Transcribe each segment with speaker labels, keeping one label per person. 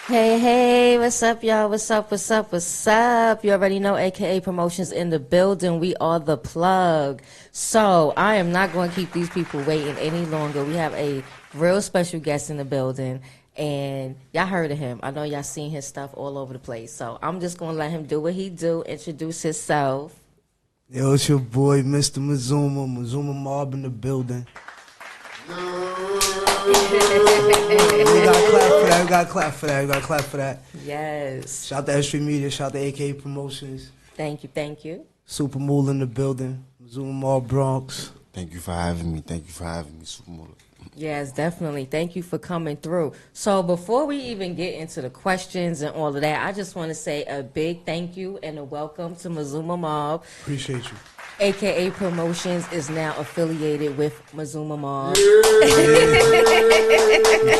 Speaker 1: Hey, hey, what's up, y'all? What's up, what's up, what's up? You already know, AKA Promotions in the building. We are the plug. So I am not going to keep these people waiting any longer. We have a real special guest in the building, and y'all heard of him. I know y'all seen his stuff all over the place. So I'm just going to let him do what he do, introduce himself.
Speaker 2: Yo, it's your boy, Mr. Mazuma Mobb in the building. We gotta clap for that.
Speaker 1: Yes.
Speaker 2: Shout to S.STREET Media, shout to AKA Promotions.
Speaker 1: Thank you.
Speaker 2: Super Mool in the building, Mazuma Mobb Bronx.
Speaker 3: Thank you for having me, Super Mool.
Speaker 1: Yes, definitely. Thank you for coming through. So before we even get into the questions and all of that, I just want to say a big thank you and a welcome to Mazuma Mobb.
Speaker 2: Appreciate you.
Speaker 1: AKA Promotions is now affiliated with Mazuma Mobb.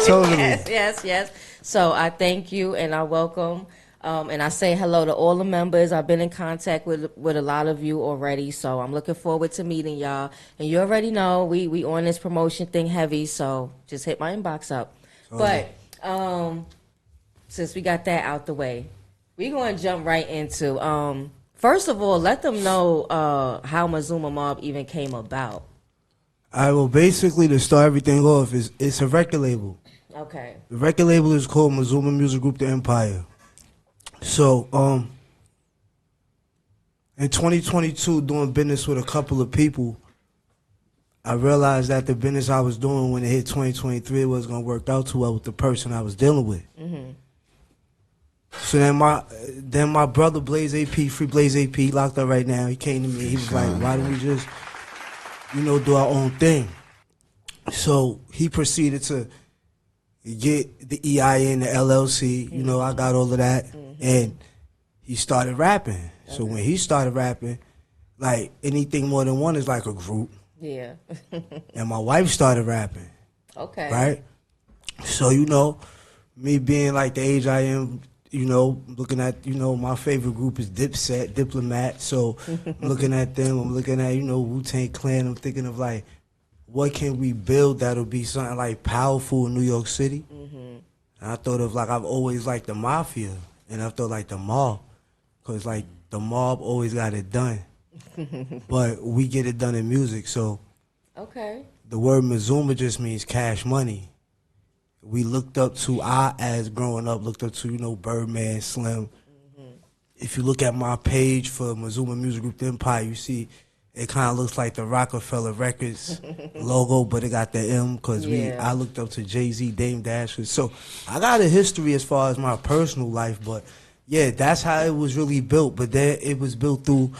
Speaker 2: Totally.
Speaker 1: Yes. So I thank you and I welcome. And I say hello to all the members. I've been in contact with a lot of you already, so I'm looking forward to meeting y'all. And you already know we on this promotion thing heavy, so just hit my inbox up. But since we got that out the way, we're going to jump right into, first of all, let them know how Mazuma Mobb even came about.
Speaker 2: All right, well, basically, to start everything off, it's a record label.
Speaker 1: Okay.
Speaker 2: The record label is called Mazuma Music Group The Empire. So, in 2022, doing business with a couple of people, I realized that the business I was doing when it hit 2023 wasn't going to work out too well with the person I was dealing with. Mm-hmm. So then my brother Blaze AP, Free Blaze AP, locked up right now. He came to me. He was like, "Why don't we just, do our own thing?" So he proceeded to get the EIN, the LLC. I got all of that. And he started rapping. So when he started rapping, like anything more than one is like a group.
Speaker 1: Yeah.
Speaker 2: And my wife started rapping.
Speaker 1: Okay.
Speaker 2: Right? So, me being like the age I am, looking at, my favorite group is Dipset, Diplomat. So I'm looking at them, I'm looking at, Wu-Tang Clan. I'm thinking of like, what can we build that'll be something like powerful in New York City? Mm-hmm. And I thought of like, I've always liked the Mafia. And I thought like the Mobb, because like the Mobb always got it done. But we get it done in music. So
Speaker 1: okay.
Speaker 2: The word Mazuma just means cash money. We looked up to, as growing up, looked up to, Birdman, Slim. Mm-hmm. If you look at my page for Mazuma Music Group The Empire, you see it kind of looks like the Rockefeller Records logo, but it got the M because I looked up to Jay-Z, Dame Dash. So I got a history as far as my personal life, but yeah, that's how it was really built. But then it was built through,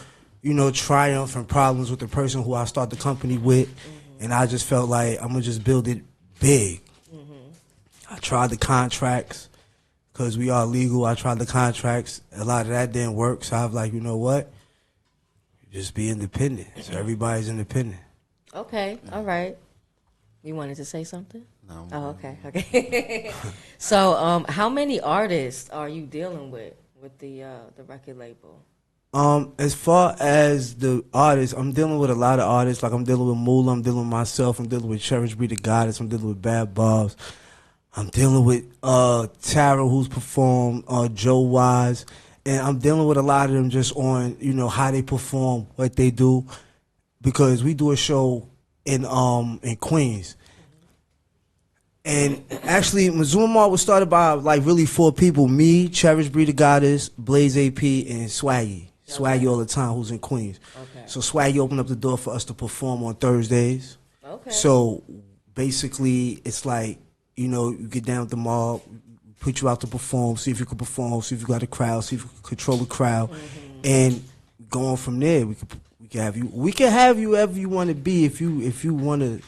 Speaker 2: triumph and problems with the person who I started the company with. Mm-hmm. And I just felt like I'm going to just build it big. Mm-hmm. I tried the contracts because we are legal. I tried the contracts. A lot of that didn't work. So I was like, you know what? Just be independent. So everybody's independent.
Speaker 1: Okay, all right. You wanted to say something?
Speaker 3: No.
Speaker 1: Oh, okay. So, how many artists are you dealing with the record label?
Speaker 2: As far as the artists, I'm dealing with a lot of artists. Like I'm dealing with Mula, I'm dealing with myself, I'm dealing with S.STREET, the Goddess, I'm dealing with Bad Bobs. I'm dealing with Tara, who's performed, Joe Wise. And I'm dealing with a lot of them just on, how they perform, what they do, because we do a show in Queens. And actually, Mazuma Mobb was started by like really 4 people: me, S.TREET, the Goddess, Blaze AP, and Swaggy. Swaggy all the time, who's in Queens. Okay. So Swaggy opened up the door for us to perform on Thursdays. Okay. So basically, it's like, you get down with the Mobb, put you out to perform, see if you can perform, see if you got a crowd, see if you can control the crowd, and going from there, we can have you. We can have you wherever you want to be if you want to.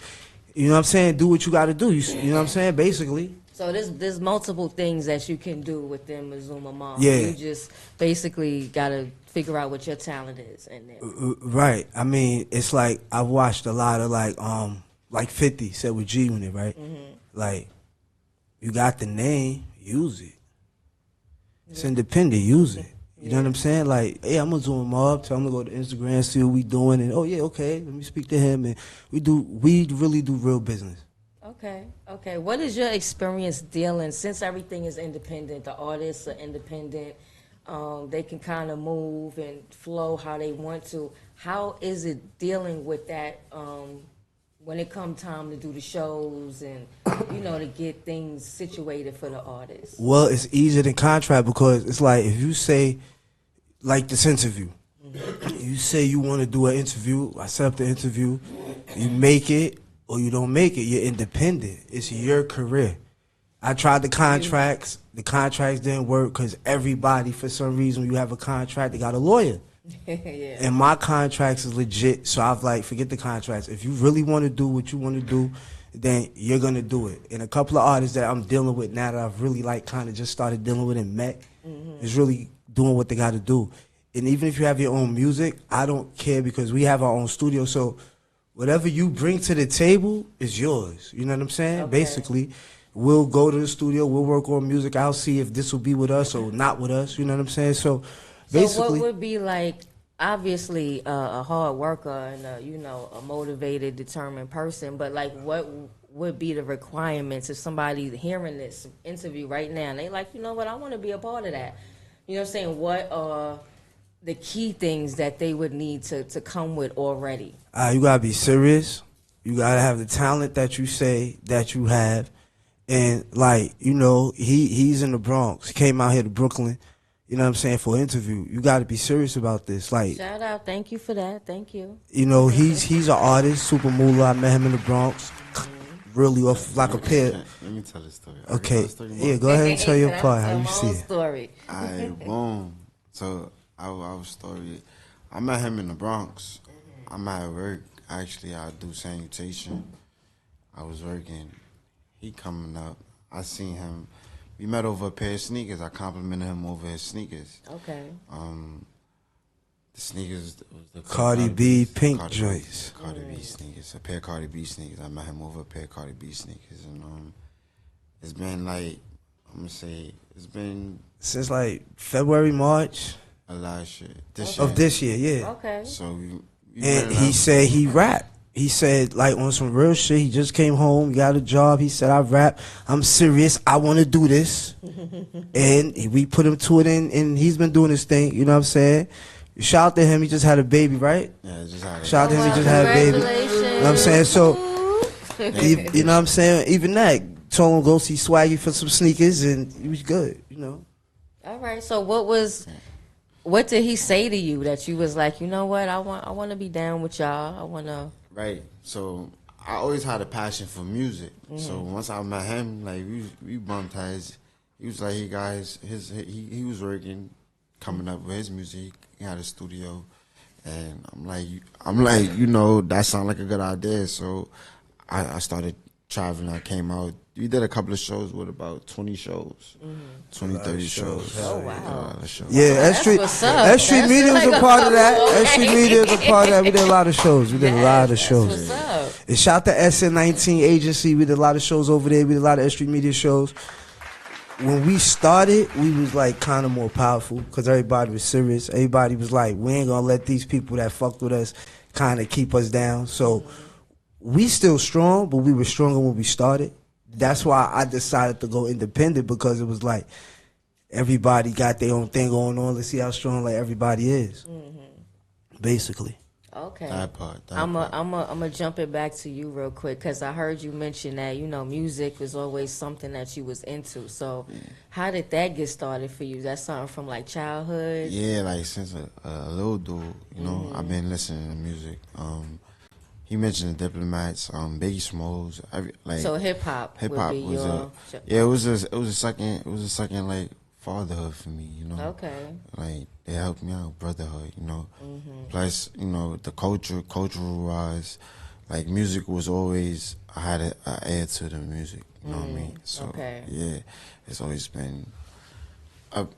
Speaker 2: You know what I'm saying? Do what you got to do. You know what I'm saying? Basically.
Speaker 1: So there's multiple things that you can do within Mazuma Mobb.
Speaker 2: Yeah.
Speaker 1: You just basically got to figure out what your talent is, and then.
Speaker 2: Right. I mean, it's like I've watched a lot of like 50 said with G Unit, right? Mm-hmm. Like, you got the name, use it. It's independent, use it. You know what I'm saying? Like, hey, I'm gonna do a Mobb, tell him to go to Instagram, see what we doing, and oh yeah, okay, let me speak to him, and we really do real business.
Speaker 1: Okay. What is your experience dealing, since everything is independent, the artists are independent, they can kind of move and flow how they want to. How is it dealing with that when it come time to do the shows and, to get things situated for the artists?
Speaker 2: Well, it's easier than contract because it's like if you say, like this interview, you say you want to do an interview, I set up the interview, you make it or you don't make it, you're independent. It's your career. I tried the contracts didn't work because everybody, for some reason, when you have a contract, they got a lawyer.
Speaker 1: Yeah.
Speaker 2: And my contracts is legit, so I've like, forget the contracts. If you really want to do what you want to do, then you're going to do it. And a couple of artists that I'm dealing with now that I've really like kind of just started dealing with and met is really doing what they got to do. And even if you have your own music, I don't care because we have our own studio. So whatever you bring to the table is yours. You know what I'm saying?
Speaker 1: Okay.
Speaker 2: Basically, we'll go to the studio, we'll work on music. I'll see if this will be with us or not with us. You know what I'm saying? So basically,
Speaker 1: what would be like, obviously, a hard worker and, a motivated, determined person, but like what would be the requirements if somebody hearing this interview right now and they like, you know what, I want to be a part of that. You know what I'm saying? What are the key things that they would need to come with already?
Speaker 2: you gotta be serious. You gotta have the talent that you say that you have, and like he's in the Bronx. He came out here to Brooklyn. You know what I'm saying, for an interview. You gotta be serious about this. Like,
Speaker 1: Shout out, thank you for that. Thank you.
Speaker 2: He's an artist, Super Moolah. I met him in the Bronx. Really off like a pair.
Speaker 3: Let me tell the story.
Speaker 2: Okay, yeah, go ahead and tell your part. How you see it?
Speaker 1: Story.
Speaker 3: I boom. So our story. I met him in the Bronx. I'm at work. Actually, I do sanitation. I was working. He coming up. I seen him. We met over a pair of sneakers. I complimented him over his sneakers.
Speaker 1: Okay.
Speaker 3: The sneakers was the
Speaker 2: Cardi B pink
Speaker 3: Cardi
Speaker 2: joints.
Speaker 3: Cardi B sneakers. A pair of Cardi B sneakers. I met him over a pair of Cardi B sneakers, and it's been like, I'm gonna say, it's been
Speaker 2: Since like February, March
Speaker 3: a lot of shit. This
Speaker 2: of
Speaker 3: year.
Speaker 2: this year, yeah.
Speaker 1: Okay.
Speaker 3: So we
Speaker 2: And
Speaker 3: met
Speaker 2: he
Speaker 3: up.
Speaker 2: said he rap. He said, like, on some real shit, he just came home, got a job. He said, I rap. I'm serious. I want to do this. And we put him to it, and he's been doing his thing. You know what I'm saying? Shout out to him. He just had a baby, right?
Speaker 3: Yeah, just had
Speaker 2: Shout out to him. He just had a baby. You know what I'm saying? So, you know what I'm saying? Even that, told him go see Swaggy for some sneakers, and he was good,
Speaker 1: All right. So what did he say to you that you was like, you know what, I want to be down with y'all. I want to.
Speaker 3: Right. So I always had a passion for music. So once I met him, like we bumped heads. He was like, hey guys, he was working, coming up with his music. He had a studio, and I'm like, that sounded like a good idea. So I started traveling. I came out. We did a couple of shows with about 20 shows, 20, 30 shows.
Speaker 1: Oh, wow.
Speaker 3: A lot of shows.
Speaker 2: Yeah,
Speaker 1: That's what's up.
Speaker 2: S.STREET Media was a part of that. S.STREET Media was a part of that. We did a lot of shows.
Speaker 1: What's up?
Speaker 2: And shout to SN19 agency. We did a lot of shows over there. We did a lot of S.STREET Media shows. When we started, we was like kind of more powerful because everybody was serious. Everybody was like, we ain't gonna let these people that fucked with us kind of keep us down. So we still strong, but we were stronger when we started. That's why I decided to go independent, because it was like everybody got their own thing going on. Let's see how strong like everybody is, basically.
Speaker 1: Okay.
Speaker 3: That part.
Speaker 1: I'm a jump it back to you real quick because I heard you mention that music was always something that you was into. So how did that get started for you? Is that something from like childhood?
Speaker 3: Yeah, like since a little dude, I've been listening to music. He mentioned the Diplomats, Biggie Smalls.
Speaker 1: So hip hop
Speaker 3: Hip
Speaker 1: would
Speaker 3: hop
Speaker 1: be
Speaker 3: was
Speaker 1: your.
Speaker 3: it was a second like fatherhood for me,
Speaker 1: Okay.
Speaker 3: Like they helped me out, brotherhood, Plus, the cultural rise, like music was always, I had an ear to the music, you know what I mean? So
Speaker 1: Okay.
Speaker 3: yeah, it's always been up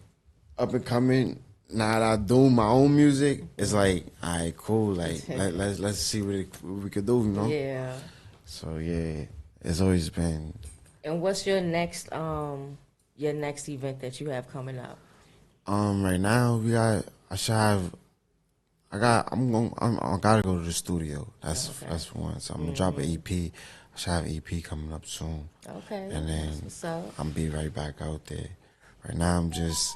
Speaker 3: and coming. Now that I do my own music, it's like, all right, cool. Like let's see what we could do,
Speaker 1: Yeah.
Speaker 3: So yeah, it's always been.
Speaker 1: And what's your next event that you have coming up?
Speaker 3: Right now I gotta go to the studio. That's one. So I'm gonna drop an EP. I should have EP coming up soon.
Speaker 1: Okay.
Speaker 3: And then
Speaker 1: That's what's up.
Speaker 3: I'm be right back out there. Right now I'm just,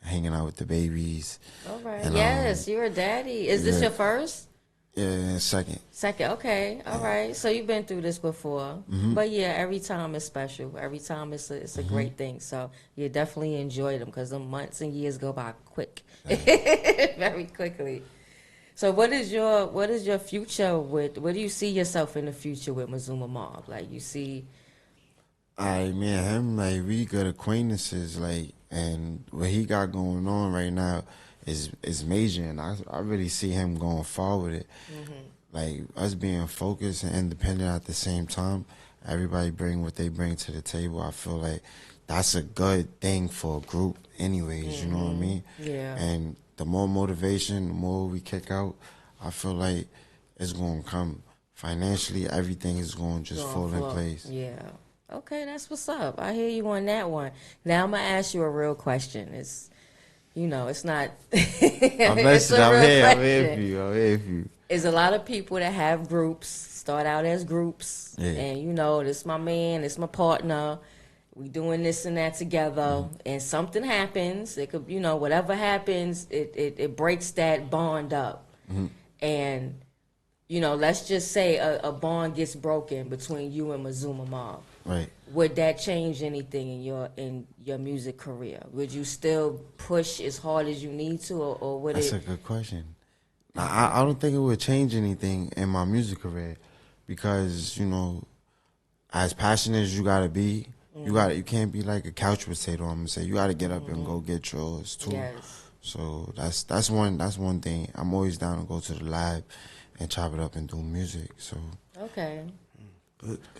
Speaker 3: hanging out with the babies.
Speaker 1: All right.
Speaker 3: And,
Speaker 1: Yes, you're a daddy. Is this
Speaker 3: yeah.
Speaker 1: your first?
Speaker 3: Yeah, second.
Speaker 1: Second, okay, all right. So you've been through this before, but yeah, every time is special. Every time it's a great thing. So you definitely enjoy them because the months and years go by quick, very quickly. So what is your future with? Where do you see yourself in the future with Mazuma Mobb? Like you see,
Speaker 3: Me and him, like, we good acquaintances, like, and what he got going on right now is major, and I really see him going far with it. Like, us being focused and independent at the same time, everybody bring what they bring to the table. I feel like that's a good thing for a group anyways, you know what I mean?
Speaker 1: Yeah.
Speaker 3: And the more motivation, the more we kick out, I feel like it's going to come. Financially, everything is going to just fall in place.
Speaker 1: Yeah. Okay, that's what's up. I hear you on that one. Now I'm gonna ask you a real question. It's not.
Speaker 3: I'm
Speaker 1: It's a
Speaker 3: I'm
Speaker 1: real
Speaker 3: here
Speaker 1: question.
Speaker 3: for you. I'm here for you.
Speaker 1: Is a lot of people that have groups start out as groups,
Speaker 3: Yeah.
Speaker 1: and this my man, this my partner. We doing this and that together, and something happens. It could, whatever happens, it breaks that bond up, and let's just say a bond gets broken between you and Mazuma Mobb.
Speaker 3: Right.
Speaker 1: Would that change anything in your music career? Would you still push as hard as you need to, or would
Speaker 3: That's
Speaker 1: it?
Speaker 3: a good question. I don't think it would change anything in my music career because, as passionate as you gotta be, you can't be like a couch potato. I'm gonna say you gotta get up and go get yours too.
Speaker 1: Yes.
Speaker 3: So that's one thing. I'm always down to go to the lab and chop it up and do music. So
Speaker 1: Okay.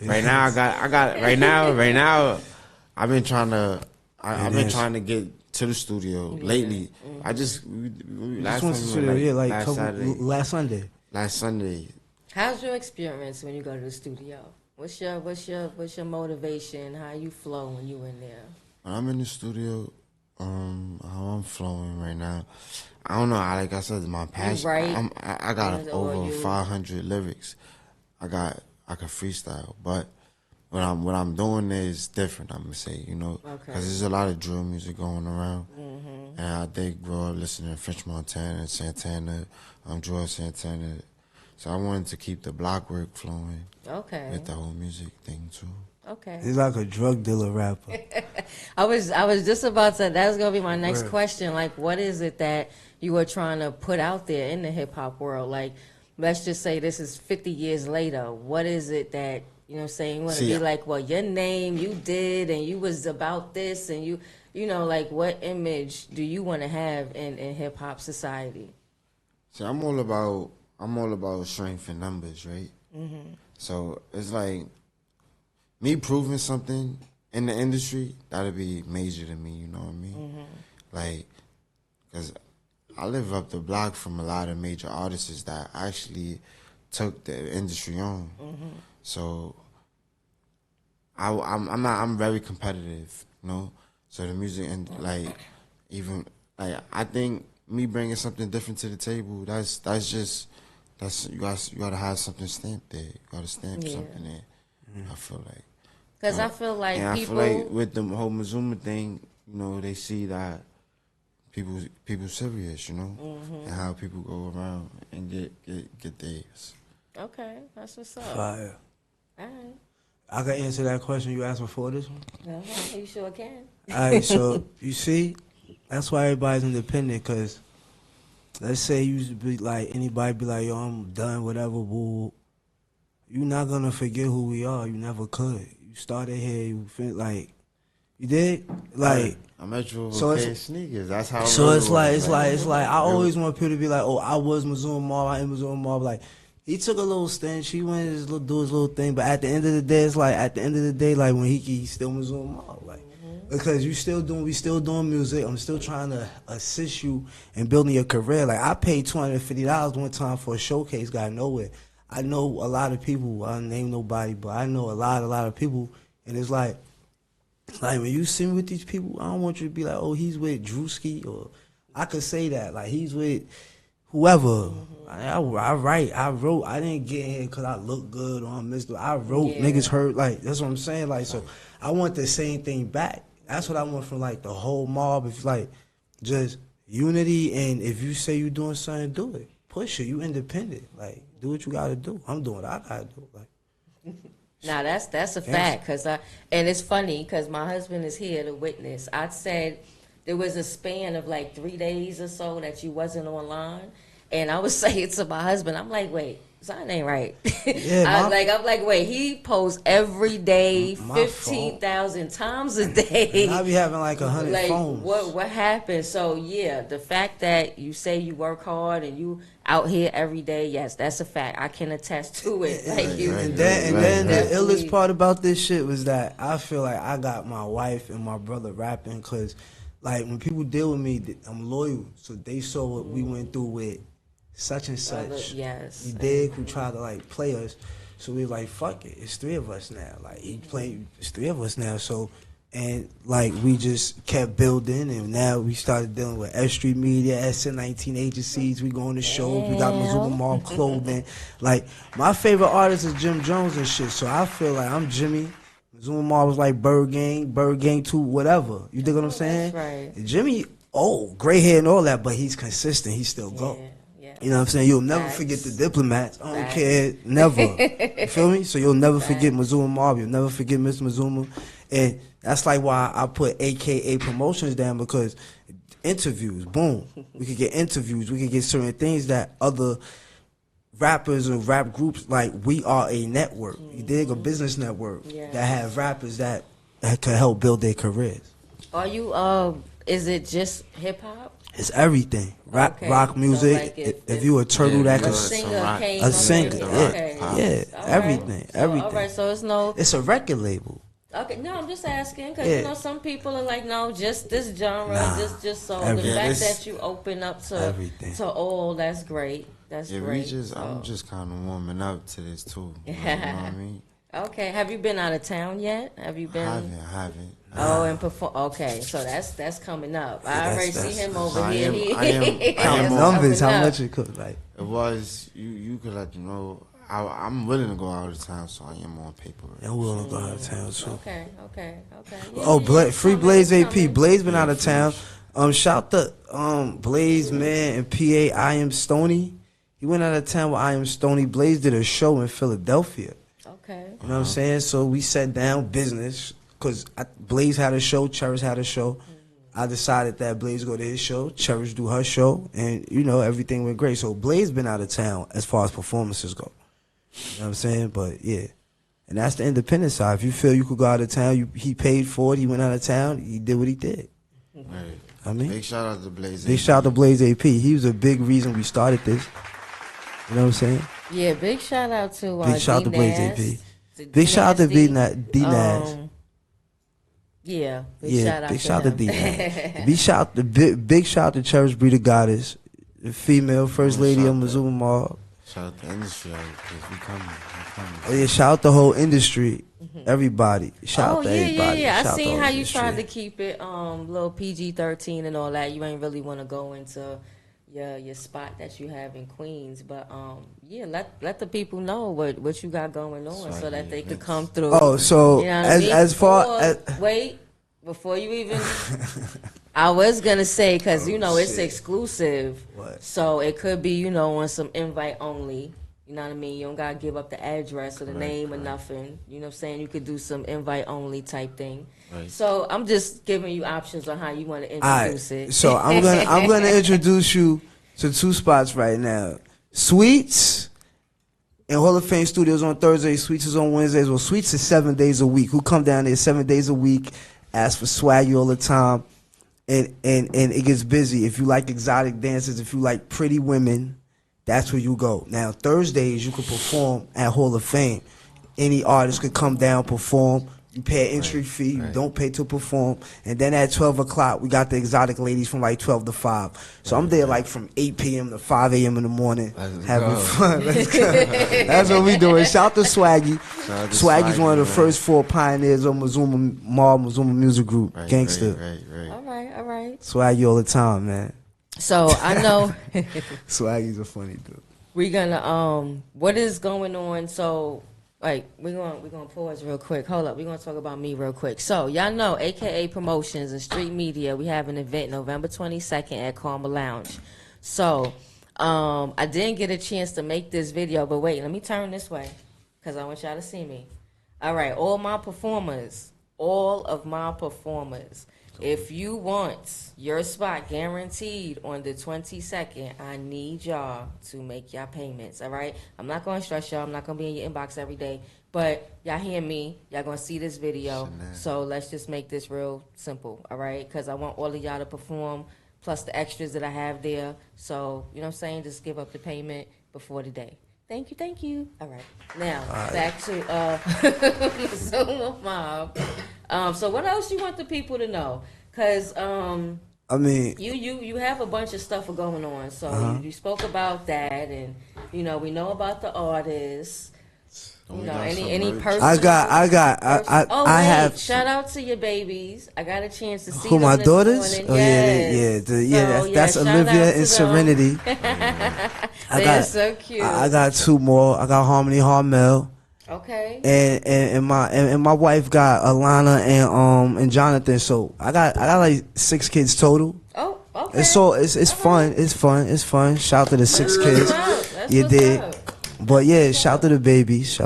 Speaker 3: right now right now I've been trying to get to the studio lately. I just
Speaker 2: Just went to the studio, last Sunday.
Speaker 3: Last Sunday.
Speaker 1: How's your experience when you go to the studio? What's your motivation? How you flow when you in there?
Speaker 3: When I'm in the studio, how I'm flowing right now, I don't know. Like I said, my passion.
Speaker 1: write?
Speaker 3: I got
Speaker 1: Or
Speaker 3: over
Speaker 1: you-
Speaker 3: 500 lyrics. I can freestyle, but what I'm doing is different. I'm gonna say, because
Speaker 1: Okay.
Speaker 3: there's a lot of drill music going around, and I did grow up listening to French Montana, Santana, George Santana. So I wanted to keep the block work flowing
Speaker 1: Okay.
Speaker 3: with the whole music thing too.
Speaker 1: Okay.
Speaker 2: He's like a drug dealer rapper.
Speaker 1: I was just about to. That was gonna be my next question. Like, what is it that you are trying to put out there in the hip hop world? Like, let's just say this is 50 years later. What is it that you want to
Speaker 3: See,
Speaker 1: be like? Well, your name, you did, and you was about this, and like what image do you want to have in hip hop society?
Speaker 3: See, I'm all about strength and numbers, right? So it's like me proving something in the industry, that'd be major to me, you know what I mean? Like, because I live up the block from a lot of major artists that actually took the industry on. So I'm very competitive, So the music and I think me bringing something different to the table, that's you gotta have something stamped there. You gotta stamp something there. I feel like.
Speaker 1: Because I feel like
Speaker 3: And
Speaker 1: people.
Speaker 3: I feel like with the whole Mazuma thing, they see that people serious, and how people go around and get theirs.
Speaker 1: Okay, that's what's up.
Speaker 2: Fire.
Speaker 1: All right.
Speaker 2: I can answer that question you asked before this one.
Speaker 1: You sure can.
Speaker 2: All right, so you see, that's why everybody's independent. Cause let's say you be like anybody be like, yo, I'm done, whatever. Boo. You're not gonna forget who we are. You never could. You started here. You feel like you did like.
Speaker 3: I met you
Speaker 2: So
Speaker 3: with
Speaker 2: it's-
Speaker 3: sneakers. That's how.
Speaker 2: So it's like I
Speaker 3: Yo.
Speaker 2: always want people to be like, oh, I was Mazuma Mobb, I am Mazuma Mobb. Like he took a little stench, he went to do his little thing, but at the end of the day, it's like like when he's still Mazuma Mobb, like because we still doing music. I'm still trying to assist you in building your career. Like I paid $250 one time for a showcase, got nowhere. I know a lot of people. I don't name nobody, but I know a lot of people, and it's like when you see me with these people, I don't want you to be like, oh, he's with Drewski, or I could say that. Like, he's with whoever. I write, I wrote. I didn't get here because I look good or I'm Mr. I wrote, niggas heard, like, that's what I'm saying. Like, so I want the same thing back. That's what I want from, like, the whole mob. If, like, just unity, and if you say you doing something, do it. Push it. You independent. Like, do what you got to do. I'm doing what I got to do. Like,
Speaker 1: Now that's a fact, and it's funny because my husband is here to witness. I said there was a span of like 3 days or so that you wasn't online, and I was saying to my husband, I'm like, wait, something ain't right.
Speaker 2: Yeah,
Speaker 1: I'm like, wait, he posts every day,
Speaker 2: My
Speaker 1: 15,000 times a day.
Speaker 2: and I be having like 100
Speaker 1: Like,
Speaker 2: phones.
Speaker 1: what happened? So yeah, the fact that you say you work hard and you out here every day, yes, that's a fact. I can attest to it. Like you,
Speaker 2: And then the
Speaker 1: Definitely.
Speaker 2: illest part about this shit was that I feel like I got my wife and my brother rapping because, like, when people deal with me, I'm loyal. So they saw what we went through with such and such.
Speaker 1: Yes.
Speaker 2: You dig? Who tried to, like, play us. So we like, fuck it. It's 3 of us now. Like, it's 3 of us now. So, and, like, we just kept building, and now we started dealing with S.STREET Media, SN19 agencies. We going to shows. We got Mazuma Mobb clothing. Like, my favorite artist is Jim Jones and shit. So I feel like I'm Jimmy. Mazuma Mobb was like Bird Gang 2, whatever. You dig what I'm saying?
Speaker 1: That's right.
Speaker 2: Jimmy, gray hair and all that, but he's consistent. He still go.
Speaker 1: Yeah.
Speaker 2: You know what I'm saying? You'll never
Speaker 1: Facts.
Speaker 2: forget the Diplomats. I don't
Speaker 1: Facts.
Speaker 2: care. Never. You feel me? So you'll never forget Mazuma Mobb. You'll never forget Mr. Mazuma. And that's like why I put AKA promotions down, because interviews, boom. We could get interviews. We could get certain things that other rappers or rap groups, like, we are a network. You dig? A business network that have rappers that could help build their careers.
Speaker 1: Are you, is it just hip hop?
Speaker 2: It's everything. Rap,
Speaker 1: Okay.
Speaker 2: rock
Speaker 1: So,
Speaker 2: music.
Speaker 1: like,
Speaker 2: if you a turtle that
Speaker 1: A
Speaker 2: could
Speaker 1: singer came
Speaker 2: a
Speaker 1: up
Speaker 2: singer,
Speaker 1: with it.
Speaker 2: yeah,
Speaker 1: Okay.
Speaker 2: yeah,
Speaker 1: All right.
Speaker 2: everything,
Speaker 1: So,
Speaker 2: everything.
Speaker 1: All right, so it's no.
Speaker 2: It's a record label.
Speaker 1: Okay, no, I'm just asking because
Speaker 2: Yeah.
Speaker 1: you know some people are like, no, just this genre,
Speaker 2: Nah,
Speaker 1: just so
Speaker 2: everything.
Speaker 1: the fact
Speaker 3: this-
Speaker 1: that you open up to
Speaker 2: Everything.
Speaker 1: to all, that's great. That's
Speaker 3: Yeah,
Speaker 1: great.
Speaker 3: I'm
Speaker 1: So,
Speaker 3: just kind of warming up to this too. You know what I mean?
Speaker 1: okay. Have you been out of town yet? Have you been?
Speaker 3: I haven't.
Speaker 1: Oh, and perform. Okay, so that's coming up. I already see
Speaker 2: that's-
Speaker 1: him over
Speaker 3: I
Speaker 1: here.
Speaker 3: am-
Speaker 1: He-
Speaker 3: I am- I
Speaker 2: Count
Speaker 3: am
Speaker 2: numbers,
Speaker 1: coming
Speaker 2: how
Speaker 1: up.
Speaker 2: much it could, like.
Speaker 3: It was you could let them know. I'm willing to go out of town, so I am on paper.
Speaker 2: And we're gonna go out of town too.
Speaker 1: Okay. Yeah,
Speaker 2: Oh,
Speaker 1: yeah,
Speaker 2: Free
Speaker 1: coming,
Speaker 2: Blaze AP.
Speaker 1: coming.
Speaker 2: Blaze been out of town. Shout to Blaze, man, and PA. I Am Stony. He went out of town with I Am Stony. Blaze did a show in Philadelphia.
Speaker 1: Okay.
Speaker 2: You know what I'm saying? So we sat down business because Blaze had a show, Cherish had a show. I decided that Blaze go to his show, Cherish do her show, and you know everything went great. So Blaze been out of town as far as performances go. You know what I'm saying? But yeah, and that's the independent side. If you feel you could go out of town, he paid for it. He went out of town. He did what he did.
Speaker 3: Right.
Speaker 2: I mean,
Speaker 3: Big shout out to Blaze.
Speaker 2: big shout out to Blaze AP. He was a big reason we started this. You know what I'm saying?
Speaker 1: Yeah, big shout out to
Speaker 2: Big shout out to Blaze
Speaker 1: D-Nas,
Speaker 2: AP.
Speaker 1: to
Speaker 2: Big shout out to
Speaker 1: D-Nasty.
Speaker 2: D-Nas.
Speaker 1: Yeah, big
Speaker 2: Yeah,
Speaker 1: shout out
Speaker 2: big
Speaker 1: to
Speaker 2: shout out to
Speaker 1: him.
Speaker 2: D-Nas. Big shout out to Cherish Breeder Goddess, the female first lady of Mazuma Mobb.
Speaker 3: Shout out to industry because we coming.
Speaker 2: Oh yeah, shout out the whole industry, everybody. Shout
Speaker 1: Oh
Speaker 2: out to
Speaker 1: yeah,
Speaker 2: everybody.
Speaker 1: yeah.
Speaker 2: Shout
Speaker 1: I
Speaker 2: out
Speaker 1: seen
Speaker 2: the
Speaker 1: how you
Speaker 2: industry.
Speaker 1: tried to keep it little PG-13 and all that. You ain't really want to go into your spot that you have in Queens, but yeah, let the people know what you got going on so that they could come through.
Speaker 2: Oh, so
Speaker 1: You know what I mean?
Speaker 2: as far
Speaker 1: Or,
Speaker 2: as
Speaker 1: wait, before you even, I was gonna say because it's
Speaker 2: shit.
Speaker 1: exclusive,
Speaker 2: What?
Speaker 1: so it could be on some invite only. You know what I mean? You don't gotta give up the address or the name or nothing. You know what I'm saying? You could do some invite only type thing.
Speaker 3: Right.
Speaker 1: So I'm just giving you options on how you want to
Speaker 2: all right,
Speaker 1: introduce it.
Speaker 2: so I'm gonna introduce you to 2 spots right now. Sweets in Hall of Fame Studios on Thursdays. Sweets is on Wednesdays. Well, Sweets is 7 days a week. Who come down there 7 days a week? Ask for swaggy all the time, and it gets busy. If you like exotic dances, if you like pretty women, that's where you go. Now Thursdays you can perform at Hall of Fame. Any artist could come down, perform. You pay an entry fee. You don't pay to perform. And then at 12 o'clock, we got the exotic ladies from like 12 to 5. So I'm there like from 8 p.m. to 5 a.m. in the morning,
Speaker 3: Let's
Speaker 2: having
Speaker 3: go.
Speaker 2: fun. Let's go. That's what we doing. Shout to Swaggy.
Speaker 3: Shout out to
Speaker 2: Swaggy's one of the
Speaker 3: man.
Speaker 2: first 4 pioneers of Mazuma Mobb, Mazuma Music Group,
Speaker 3: Right,
Speaker 2: Gangster.
Speaker 3: Right.
Speaker 1: All right.
Speaker 2: Swaggy all the time, man.
Speaker 1: So I know
Speaker 2: Swaggy's a funny dude.
Speaker 1: we're gonna what is going on. So like we're gonna pause real quick. Hold up, we're gonna talk about me real quick. So y'all know AKA Promotions and Street Media, we have an event November 22nd at Karma Lounge. So I didn't get a chance to make this video, but wait, let me turn this way because I want y'all to see me. All right, all of my performers, if you want your spot guaranteed on the 22nd, I need y'all to make y'all payments, all right? I'm not going to stress y'all. I'm not going to be in your inbox every day. But y'all hear me. Y'all going to see this video. So let's just make this real simple, all right? Because I want all of y'all to perform, plus the extras that I have there. So, you know what I'm saying? Just give up the payment before the day. Thank you, thank you. All right. Now, back to Mazuma Mobb. So what else you want the people to know? Because
Speaker 2: I mean,
Speaker 1: you have a bunch of stuff going on. So you spoke about that, and we know about the artists. Any personal.
Speaker 2: I have.
Speaker 1: Shout out to your babies. I got a chance to see
Speaker 2: Who,
Speaker 1: them
Speaker 2: my
Speaker 1: this
Speaker 2: daughters?
Speaker 1: morning.
Speaker 2: Oh
Speaker 1: Yes.
Speaker 2: that's
Speaker 1: shout
Speaker 2: Olivia
Speaker 1: out to
Speaker 2: and
Speaker 1: them.
Speaker 2: Serenity.
Speaker 1: They're so cute.
Speaker 2: I got two more. I got Harmony Harmel.
Speaker 1: Okay.
Speaker 2: And my wife got Alana and Jonathan. So I got like 6 kids total.
Speaker 1: Oh, okay.
Speaker 2: It's fun. It's fun. Shout out to the 6 kids.
Speaker 1: That's
Speaker 2: You
Speaker 1: what's
Speaker 2: did.
Speaker 1: up.
Speaker 2: But yeah, shout out to the babies.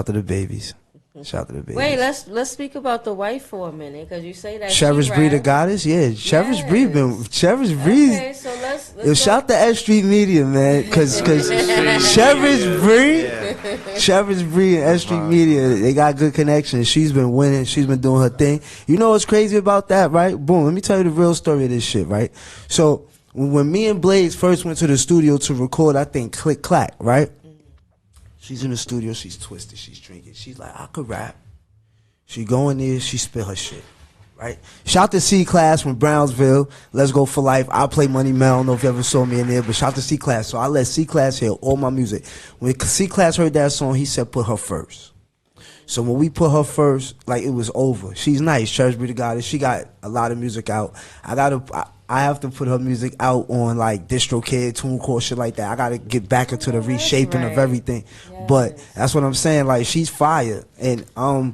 Speaker 1: Wait, let's speak about the wife for a minute, because you say that
Speaker 2: Cherish
Speaker 1: she
Speaker 2: Breed, the
Speaker 1: rap.
Speaker 2: goddess. Yeah, Cherish Breed Cherish Breed.
Speaker 1: Okay, so let's
Speaker 2: Yo, shout to S.STREET Media, man, cause Cherish Breed and S.STREET Media, they got good connections. She's been winning. She's been doing her thing. You know what's crazy about that, right? Boom. Let me tell you the real story of this shit, right? So when me and Blaze first went to the studio to record, I think Click Clack, right? She's in the studio. She's twisted. She's drinking. She's like, I could rap. She go in there. She spit her shit. Right? Shout to C-Class from Brownsville. Let's Go for Life. I play Money Mel. I don't know if you ever saw me in there, but shout to C-Class. So I let C-Class hear all my music. When C-Class heard that song, he said put her first. So when we put her first, like, it was over. She's nice. Cherish Breed the Goddess. She got a lot of music out. I have to put her music out on like DistroKid, TuneCore, shit like that. I gotta get back into the reshaping of everything.
Speaker 1: Yes.
Speaker 2: But that's what I'm saying. Like, she's fire, and I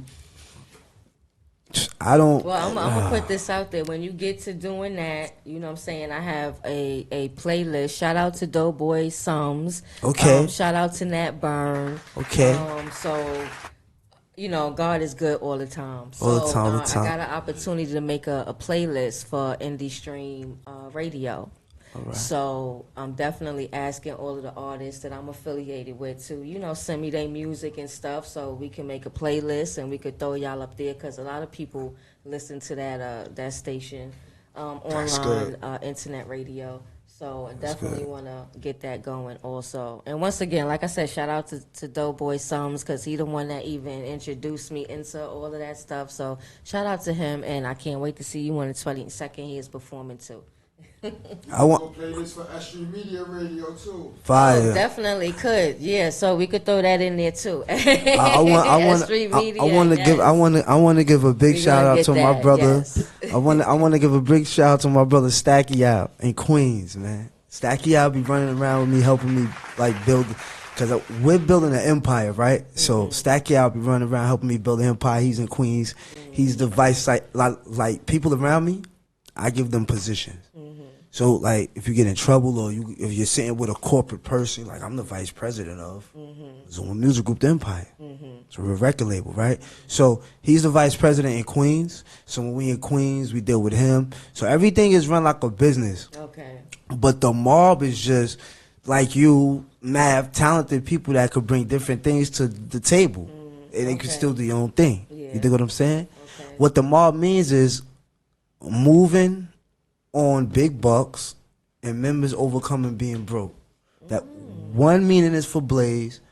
Speaker 2: don't.
Speaker 1: Well, I'm gonna put this out there. When you get to doing that, you know what I'm saying, I have a playlist. Shout out to Doughboy Sums.
Speaker 2: Okay.
Speaker 1: Shout out to Nat Burn.
Speaker 2: Okay.
Speaker 1: So, God is good all the time. So,
Speaker 2: All the time.
Speaker 1: I got an opportunity to make a playlist for Indie Stream Radio.
Speaker 2: All right.
Speaker 1: So I'm definitely asking all of the artists that I'm affiliated with to, send me their music and stuff so we can make a playlist and we could throw y'all up there, because a lot of people listen to that station online, internet radio. So I definitely want to get that going also. And once again, like I said, shout out to Doughboy Sums, because he the one that even introduced me into all of that stuff. So shout out to him, and I can't wait to see you on the 22nd. He is performing too.
Speaker 2: I want
Speaker 4: play this for S.STREET Media Radio too.
Speaker 2: fire.
Speaker 1: Oh, definitely could. Yeah, so we could throw that in there too.
Speaker 2: I want to give a big shout out to my brother.
Speaker 1: Yes.
Speaker 2: I want to give a big shout out to my brother Stacky out in Queens, man. Stacky out be running around with me, helping me like build, because we're building an empire, right? So Stacky out be running around helping me build an empire. He's in Queens. He's the vice, like people around me, I give them positions. So, like, if you get in trouble or if you're sitting with a corporate person, like, I'm the vice president of Zuma Music Group, the Empire. So we're a record label, right? So he's the vice president in Queens. So when we in Queens, we deal with him. So everything is run like a business.
Speaker 1: Okay.
Speaker 2: But the mob is just like you, mad, talented people that could bring different things to the table. And they could still do your own thing.
Speaker 1: Yeah.
Speaker 2: You dig what I'm saying?
Speaker 1: Okay.
Speaker 2: What the mob means is moving on big bucks and members overcoming being broke. That one meaning is for Blaze,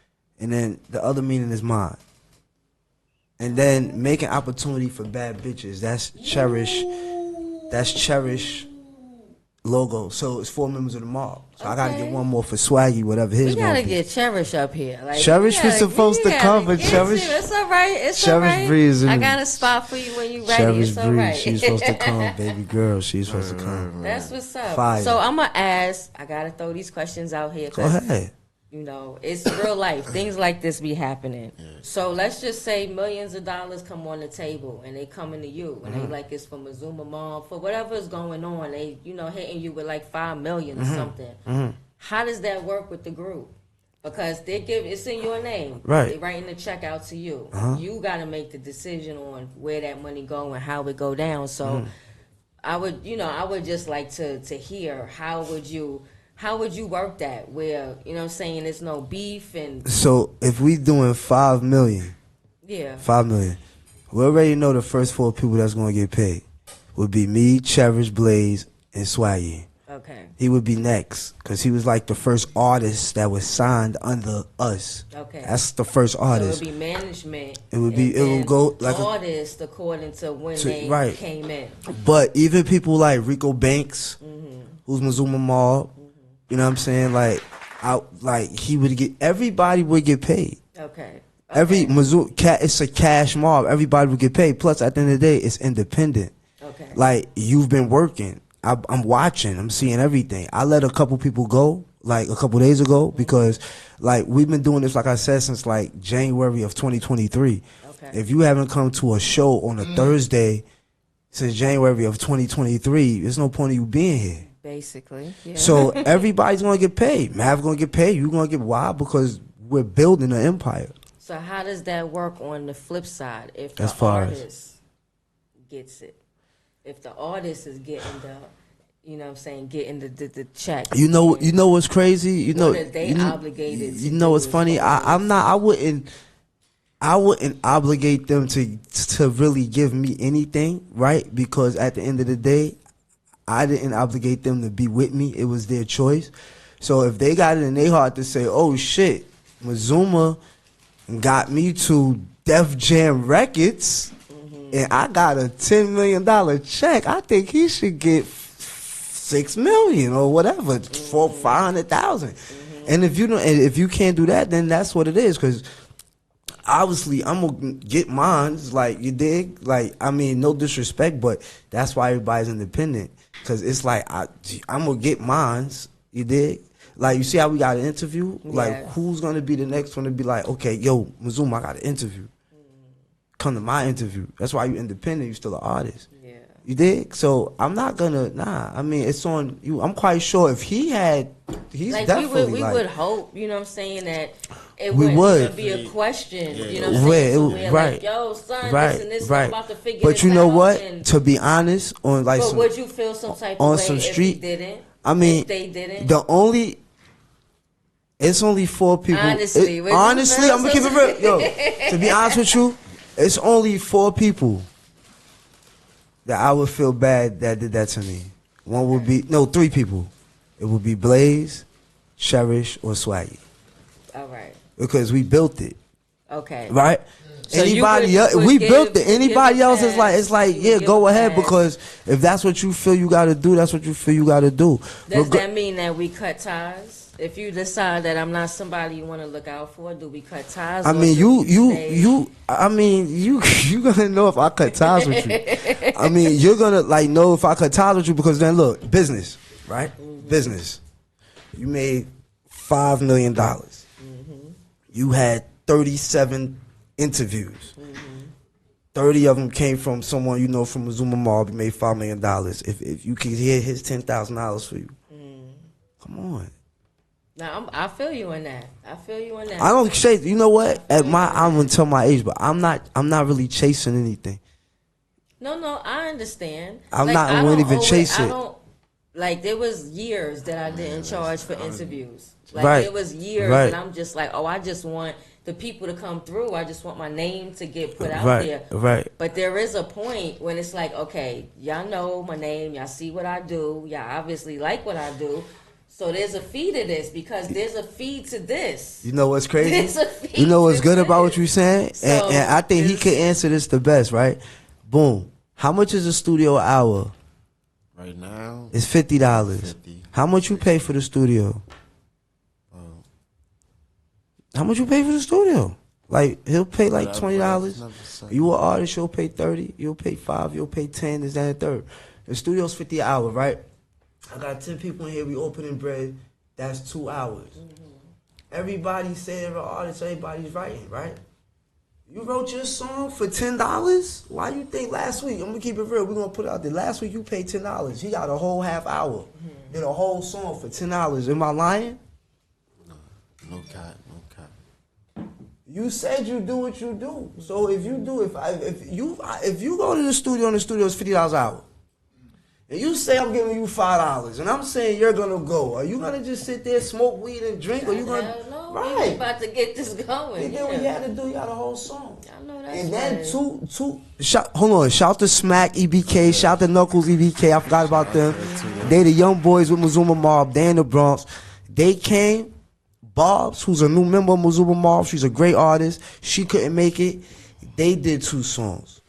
Speaker 2: and then the other meaning is mine. And then making opportunity for bad bitches. That's cherish. logo. So it's 4 members of the mob. So I gotta
Speaker 1: Okay.
Speaker 2: get one more for Swaggy, whatever his
Speaker 1: We gotta
Speaker 2: gonna be.
Speaker 1: get Cherish up here. Like,
Speaker 2: Cherish was supposed to come, but Cherish-
Speaker 1: It's all right. It's all
Speaker 2: Cherish
Speaker 1: right.
Speaker 2: Breeze
Speaker 1: I
Speaker 2: in-
Speaker 1: got a spot for you when you ready.
Speaker 2: Cherish
Speaker 1: It's all
Speaker 2: Breeze,
Speaker 1: right.
Speaker 2: she's supposed to come, baby girl. She's supposed to come.
Speaker 1: That's what's up.
Speaker 2: Fire.
Speaker 1: So I'm gonna ask. I gotta throw these questions out here.
Speaker 2: Go
Speaker 1: 'Cause,
Speaker 2: ahead.
Speaker 1: you know, it's real life. Things like this be happening. So let's just say millions of dollars come on the table and they coming to you and they like it's for Mazuma Mobb, for whatever's going on. They, you know, hitting you with like 5 million or something. How does that work with the group? Because it's in your name.
Speaker 2: Right.
Speaker 1: They writing the check out to you. You got to make the decision on where that money go and how it go down. So I would just like to hear how would you work that where, you know what I'm saying, there's no beef and
Speaker 2: So if we doing 5 million,
Speaker 1: yeah.
Speaker 2: 5 million, we already know the first 4 people that's gonna get paid would be me, Cherish, Blaze, and Swaggy.
Speaker 1: Okay.
Speaker 2: He would be next because he was like the first artist that was signed under us.
Speaker 1: Okay.
Speaker 2: That's the first
Speaker 1: So
Speaker 2: artist.
Speaker 1: it would be management.
Speaker 2: It would be-
Speaker 1: and
Speaker 2: it would
Speaker 1: then
Speaker 2: go like a-
Speaker 1: artists according to when
Speaker 2: To-
Speaker 1: they
Speaker 2: right.
Speaker 1: came in.
Speaker 2: But even people like Rico Banks, who's Mazuma Mobb, you know what I'm saying? He would get, everybody would get paid.
Speaker 1: Okay.
Speaker 2: Every Mazuma, it's a cash mob. Everybody would get paid. Plus, at the end of the day, it's independent.
Speaker 1: Okay.
Speaker 2: Like, you've been working. I'm watching. I'm seeing everything. I let a couple people go, like, a couple days ago, because, like, we've been doing this, like I said, since, like, January of 2023.
Speaker 1: Okay.
Speaker 2: If you haven't come to a show on a Thursday since January of 2023, there's no point of you being here.
Speaker 1: Basically. Yeah.
Speaker 2: So everybody's gonna get paid. Mav gonna get paid. You gonna get why? Because we're building an empire.
Speaker 1: So how does that work on the flip side? If
Speaker 2: As
Speaker 1: the
Speaker 2: far as-
Speaker 1: artist gets it, if the artist is getting you know what I'm saying, getting the check.
Speaker 2: You know what's crazy? You know,
Speaker 1: What are they obligated to
Speaker 2: You know what's
Speaker 1: do
Speaker 2: funny?
Speaker 1: as far as-
Speaker 2: I wouldn't obligate them to really give me anything, right? Because at the end of the day, I didn't obligate them to be with me. It was their choice. So if they got it in their heart to say, "Oh shit, Mazuma got me to Def Jam Records, and I got a $10 million check," I think he should get $6 million or whatever, 500,000. And if you don't, and if you can't do that, then that's what it is. Because obviously, I'm gonna get mines. Like, you dig? Like, I mean, no disrespect, but that's why everybody's independent. Because it's like I'm gonna get mines. You dig? Like, you see how we got an interview? Like,
Speaker 1: Yes.
Speaker 2: who's gonna be the next one to be like, okay, yo, Mazuma, I got an interview. Come to my interview. That's why you independent. You still an artist.
Speaker 1: Yeah.
Speaker 2: You dig? So I'm not gonna. I mean, it's on you. I'm quite sure if he's
Speaker 1: Like
Speaker 2: definitely
Speaker 1: we
Speaker 2: like,
Speaker 1: would hope, you know what I'm saying, that it
Speaker 2: We
Speaker 1: wouldn't
Speaker 2: would.
Speaker 1: even be a question, you know what I'm
Speaker 2: Where
Speaker 1: saying?
Speaker 2: it
Speaker 1: So
Speaker 2: would-
Speaker 1: we're
Speaker 2: right,
Speaker 1: like, yo, son,
Speaker 2: right,
Speaker 1: this and this,
Speaker 2: right.
Speaker 1: I'm about to figure
Speaker 2: But
Speaker 1: this
Speaker 2: you know
Speaker 1: out,
Speaker 2: what?
Speaker 1: and-
Speaker 2: To be honest, on like
Speaker 1: but
Speaker 2: some,
Speaker 1: would you feel some type
Speaker 2: on
Speaker 1: of way
Speaker 2: some
Speaker 1: if
Speaker 2: street-
Speaker 1: he didn't?
Speaker 2: I mean,
Speaker 1: if they didn't?
Speaker 2: It's only 4 people.
Speaker 1: Honestly, would you
Speaker 2: honestly,
Speaker 1: feel
Speaker 2: I'm gonna keep it real. Yo, to be honest with you, it's only 4 people that I would feel bad that did that to me. 3 people. It would be Blaze, Cherish, or Swaggy.
Speaker 1: All right.
Speaker 2: Because we built it,
Speaker 1: Okay.
Speaker 2: right?
Speaker 1: So you
Speaker 2: Anybody
Speaker 1: would-
Speaker 2: else,
Speaker 1: would
Speaker 2: we
Speaker 1: give-
Speaker 2: built it.
Speaker 1: give
Speaker 2: Anybody
Speaker 1: a
Speaker 2: else is like,
Speaker 1: pass.
Speaker 2: it's like,
Speaker 1: You would
Speaker 2: yeah,
Speaker 1: give
Speaker 2: go
Speaker 1: a
Speaker 2: ahead,
Speaker 1: pass.
Speaker 2: because if that's what you feel you gotta do, that's what you feel you gotta do.
Speaker 1: Does that mean that we cut ties? If you decide that I'm not somebody you want to look out for, do we cut ties?
Speaker 2: I
Speaker 1: or
Speaker 2: mean,
Speaker 1: do we
Speaker 2: you
Speaker 1: stay-
Speaker 2: gonna know if I cut ties with you. I mean, you're gonna like know if I cut ties with you, because then look, business, right? Business. You made $5 million. You had 37 interviews. 30 of them came from someone you know from Mazuma Mobb. You made $5 million. If you could hear his $10,000 for you, come on.
Speaker 1: No, I feel you on that. I feel you on that.
Speaker 2: I don't chase. You know what? I'm gonna tell my age, but I'm not really chasing anything.
Speaker 1: No, I understand.
Speaker 2: I wouldn't even chase
Speaker 1: I
Speaker 2: it.
Speaker 1: don't, like, there was years that I didn't charge for interviews. Like,
Speaker 2: Right.
Speaker 1: there was years
Speaker 2: Right.
Speaker 1: and I'm just like, oh, I just want the people to come through. I just want my name to get put out
Speaker 2: Right,
Speaker 1: there.
Speaker 2: right.
Speaker 1: But there is a point when it's like, okay, y'all know my name. Y'all see what I do. Y'all obviously like what I do. So there's a fee to this because there's a fee to this.
Speaker 2: You know what's crazy?
Speaker 1: There's a fee
Speaker 2: You know what's
Speaker 1: to
Speaker 2: good
Speaker 1: this.
Speaker 2: about what you're saying?
Speaker 1: So
Speaker 2: and I think he
Speaker 1: it's-
Speaker 2: could answer this the best, right? Boom. How much is a studio hour
Speaker 3: Right now,
Speaker 2: It's $50.
Speaker 3: 50.
Speaker 2: How much you pay for the studio? How much you pay for the studio? Like he'll pay like $20. You an artist, you'll pay 30. You'll pay 5. You'll pay 10. Is that a third? The studio's 50 an hour, right? I got 10 people in here. We opening bread. That's 2 hours. Everybody say they're an artist. Everybody's writing, right? You wrote your song for $10? Why you think last week? I'm gonna keep it real. We're gonna put it out there. Last week you paid $10. He got a whole half hour. Did a whole song for $10. Am I lying?
Speaker 3: No cap.
Speaker 2: You said you do what you do. So if you do, if you go to the studio and the studio is $50 an hour, and you say I'm giving you $5, and I'm saying you're gonna go, are you gonna just sit there, smoke weed and drink, or you gonna?
Speaker 1: No,
Speaker 2: Right.
Speaker 1: we about to get this going.
Speaker 2: And then what you had to do, you got a whole song.
Speaker 1: I know that's
Speaker 2: And then
Speaker 1: right.
Speaker 2: hold on, shout to Smack EBK, shout to Knuckles EBK. I forgot about them. They the young boys with Mazuma Mobb. They in the Bronx. They came. Bobs, who's a new member of Mazuma Mobb, she's a great artist. She couldn't make it. They did 2 songs.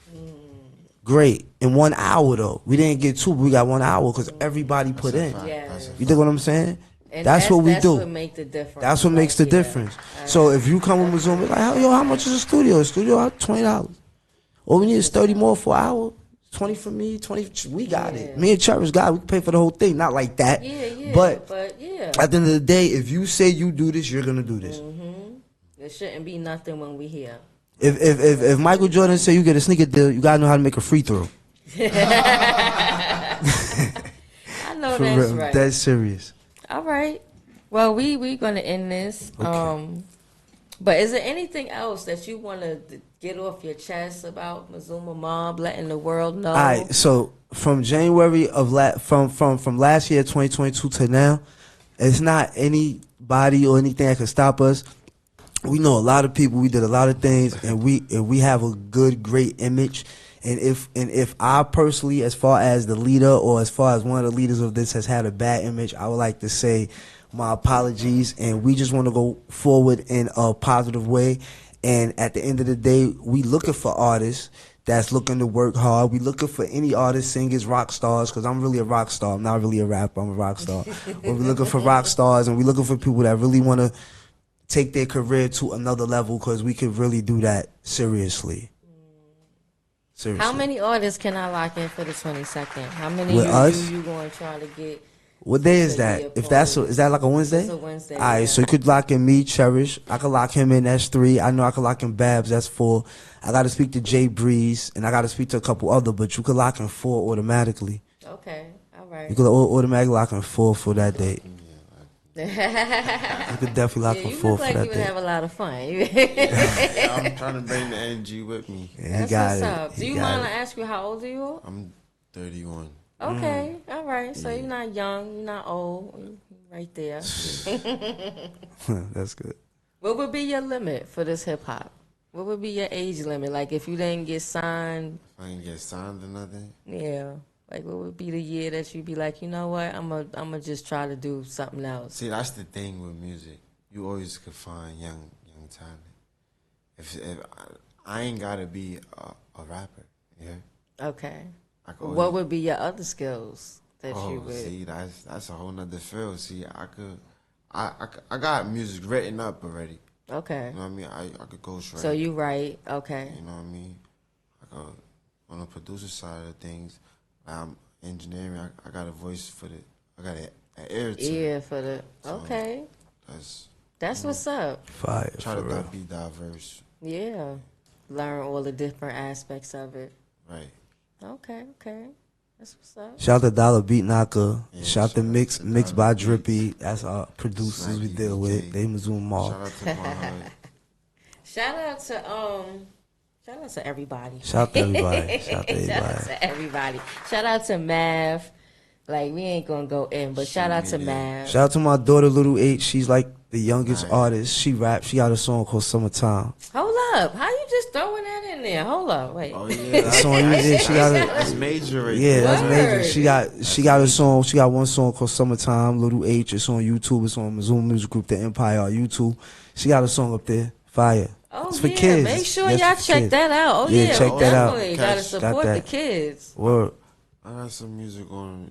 Speaker 2: Great. In 1 hour, though. We didn't get 2, but we got 1 hour because everybody put in.
Speaker 1: Yes.
Speaker 2: You dig what I'm saying?
Speaker 1: And
Speaker 2: that's what we
Speaker 1: that's
Speaker 2: do.
Speaker 1: What make the difference.
Speaker 2: That's what makes the difference. So if you come with Mazuma, like, yo, how much is a studio? A studio, $20. All we need is 30 more for an hour. 20 for me, 20. We got it. Me and Cherish got it. We can pay for the whole thing. Not like that.
Speaker 1: Yeah.
Speaker 2: But
Speaker 1: yeah.
Speaker 2: at the end of the day, if you say you do this, you're gonna do this.
Speaker 1: It shouldn't be nothing when we here.
Speaker 2: If Michael Jordan say you get a sneaker deal, you gotta know how to make a free throw.
Speaker 1: I know
Speaker 2: For
Speaker 1: that's
Speaker 2: real,
Speaker 1: right.
Speaker 2: that's serious.
Speaker 1: All right. Well, we gonna end this.
Speaker 2: Okay.
Speaker 1: But is there anything else that you want to get off your chest about Mazuma Mobb, letting the world know?
Speaker 2: All right. So from January of from last year, 2022 to now, it's not anybody or anything that can stop us. We know a lot of people. We did a lot of things, and we have a great image. And if I personally, as far as the leader or as far as one of the leaders of this has had a bad image, I would like to say my apologies. And we just want to go forward in a positive way. And at the end of the day, we looking for artists that's looking to work hard. We looking for any artists, singers, rock stars, because I'm really a rock star. I'm not really a rapper. I'm a rock star. But we're looking for rock stars, and we're looking for people that really want to take their career to another level, because we could really do that seriously. Seriously.
Speaker 1: How many artists can I lock in for the 22nd? How many
Speaker 2: With us?
Speaker 1: you going to try to get?
Speaker 2: What day is
Speaker 1: to be
Speaker 2: that?
Speaker 1: a
Speaker 2: If
Speaker 1: part?
Speaker 2: is that like a Wednesday?
Speaker 1: It's a Wednesday.
Speaker 2: All right,
Speaker 1: yeah.
Speaker 2: so you could lock in me, Cherish. I could lock him in. That's 3. I know I could lock in Babs. That's 4. I got to speak to Jay Breeze, and I got to speak to a couple other. But you could lock in 4 automatically.
Speaker 1: Okay. All right.
Speaker 2: You could automatically lock in 4 for that date. You could definitely lock in
Speaker 1: you
Speaker 2: 4
Speaker 1: look
Speaker 2: for
Speaker 1: like
Speaker 2: that
Speaker 1: you would
Speaker 2: date.
Speaker 1: have a lot of fun.
Speaker 3: Yeah, I'm trying to bring the energy with me.
Speaker 2: Yeah, he
Speaker 1: That's
Speaker 2: got
Speaker 1: what's
Speaker 2: it.
Speaker 1: up. Do
Speaker 2: He
Speaker 1: you
Speaker 2: got
Speaker 1: mind
Speaker 2: it.
Speaker 1: I ask you how old are you?
Speaker 3: I'm 31.
Speaker 1: Okay. All right. So you're not young. You're not old. You're right there.
Speaker 2: That's good.
Speaker 1: What would be your limit for this hip hop? What would be your age limit? Like if you didn't get signed,
Speaker 3: I ain't get signed or nothing.
Speaker 1: yeah. Like what would be the year that you'd be like, you know what, I'm a just try to do something else.
Speaker 3: See, that's the thing with music. You always could find young talent. If I ain't gotta be a rapper, yeah.
Speaker 1: Okay.
Speaker 3: I could
Speaker 1: What would be your other skills that you would?
Speaker 3: see, that's a whole nother field. See, I got music written up already.
Speaker 1: Okay.
Speaker 3: You know what I mean? I could go straight.
Speaker 1: So you write, okay.
Speaker 3: You know what I mean? I go on the producer side of things. Engineering. I got a voice for I got an ear to it.
Speaker 1: Yeah, for the okay. That's what's up.
Speaker 2: Fire.
Speaker 3: Try
Speaker 2: for
Speaker 3: to
Speaker 2: real.
Speaker 3: be diverse.
Speaker 1: Yeah. Learn all the different aspects of it.
Speaker 3: Right.
Speaker 1: Okay. That's what's up.
Speaker 2: Shout out to Dollar Beat Knocker.
Speaker 3: Yeah,
Speaker 2: shout out to
Speaker 3: shout out
Speaker 2: Mix
Speaker 3: to
Speaker 2: Mixed
Speaker 3: Dollar
Speaker 2: by
Speaker 3: Beats.
Speaker 2: Drippy. That's our producers
Speaker 3: Smack
Speaker 2: we deal
Speaker 3: EBK.
Speaker 2: with. They Mazuma Mobb.
Speaker 3: Shout out to my hood.
Speaker 1: Shout out to everybody.
Speaker 2: Shout out to everybody. Shout out to
Speaker 1: Shout out
Speaker 2: everybody.
Speaker 1: to everybody. Shout out to Mav. Like we ain't gonna go in, but shout out to Mav.
Speaker 2: Shout out to my daughter, Little H. She's like the youngest
Speaker 3: Nice.
Speaker 2: artist. She raps. She got a song called Summertime.
Speaker 1: Hold up. How you just throwing that in there? Hold up. Wait.
Speaker 3: Oh yeah,
Speaker 2: That song you did. She got
Speaker 3: that's
Speaker 2: a
Speaker 3: major right
Speaker 2: yeah.
Speaker 3: there.
Speaker 2: That's major.
Speaker 1: Word.
Speaker 2: She got a song. She got one song called Summertime. Little H. It's on YouTube. It's on Mazuma Music Group, The Empire on YouTube. She got a song up there. Fire.
Speaker 1: Oh
Speaker 2: It's for
Speaker 1: yeah.
Speaker 2: kids.
Speaker 1: Make sure
Speaker 2: That's
Speaker 1: y'all
Speaker 2: for
Speaker 1: check
Speaker 2: kids.
Speaker 1: that out. Oh
Speaker 2: Yeah,
Speaker 1: yeah.
Speaker 2: check that out.
Speaker 1: Definitely. Gotta
Speaker 3: Got
Speaker 1: support
Speaker 2: that.
Speaker 1: the kids.
Speaker 2: Word.
Speaker 3: I got some music on